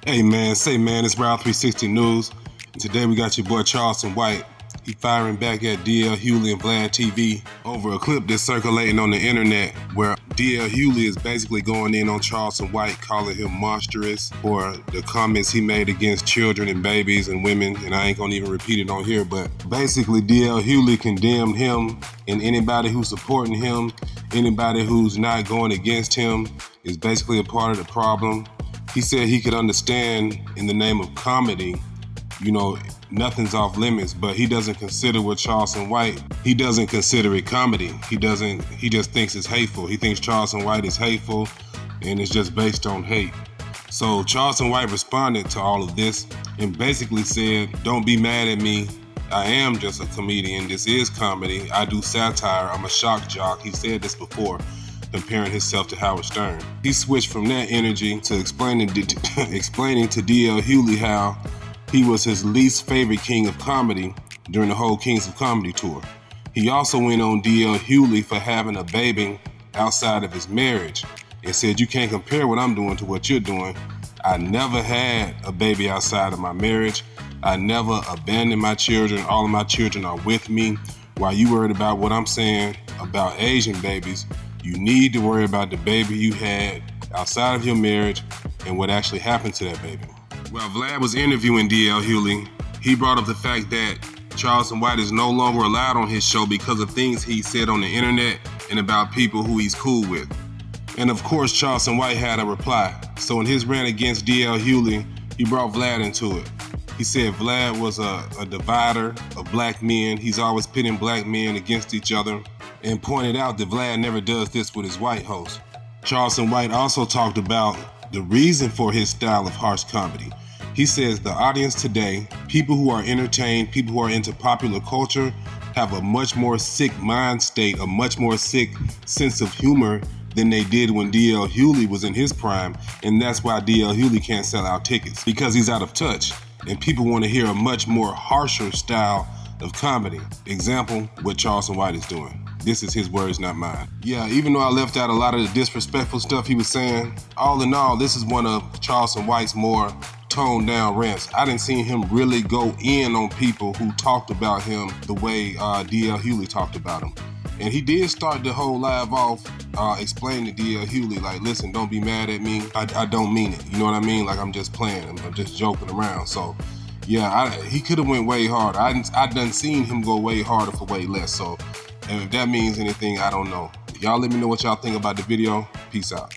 Hey man, it's Round 360 News. And today we got your boy Charleston White. He firing back at DL Hughley and Vlad TV over a clip that's circulating on the internet where DL Hughley is basically going in on Charleston White, calling him monstrous for the comments he made against children and babies and women, and I ain't gonna even repeat it on here, but basically DL Hughley condemned him, and anybody who's supporting him, anybody who's not going against him is basically a part of the problem. He said he could understand in the name of comedy, nothing's off limits, but he doesn't consider what Charleston White, he doesn't consider it comedy. He just thinks it's hateful. He thinks Charleston White is hateful and it's just based on hate. So Charleston White responded to all of this and basically said, don't be mad at me. I am just a comedian. This is comedy. I do satire. I'm a shock jock. He said this before, comparing himself to Howard Stern. He switched from that energy to explaining to DL Hughley how he was his least favorite king of comedy during the whole Kings of Comedy tour. He also went on DL Hughley for having a baby outside of his marriage and said, you can't compare what I'm doing to what you're doing. I never had a baby outside of my marriage. I never abandoned my children. All of my children are with me. While you worried about what I'm saying about Asian babies, you need to worry about the baby you had outside of your marriage and what actually happened to that baby. While Vlad was interviewing DL Hughley, he brought up the fact that Charleston White is no longer allowed on his show because of things he said on the internet and about people who he's cool with. And of course, Charleston White had a reply. So in his rant against DL Hughley, he brought Vlad into it. He said Vlad was a divider of black men. He's always pitting black men against each other, and pointed out that Vlad never does this with his white host. Charleston White also talked about the reason for his style of harsh comedy. He says the audience today, people who are entertained, people who are into popular culture, have a much more sick mind state, a much more sick sense of humor than they did when DL Hughley was in his prime, and that's why DL Hughley can't sell out tickets, because he's out of touch, and people want to hear a much more harsher style of comedy. Example, what Charleston White is doing. This is his words, not mine. Yeah, even though I left out a lot of the disrespectful stuff he was saying, all in all, this is one of Charleston White's more toned down rants. I didn't see him really go in on people who talked about him the way DL Hughley talked about him. And he did start the whole live off explaining to DL Hughley, like, listen, don't be mad at me. I don't mean it. You know what I mean? Like, I'm just playing. I'm just joking around. So, yeah, he could have went way harder. I done seen him go way harder for way less. So, and if that means anything, I don't know. Y'all let me know what y'all think about the video. Peace out.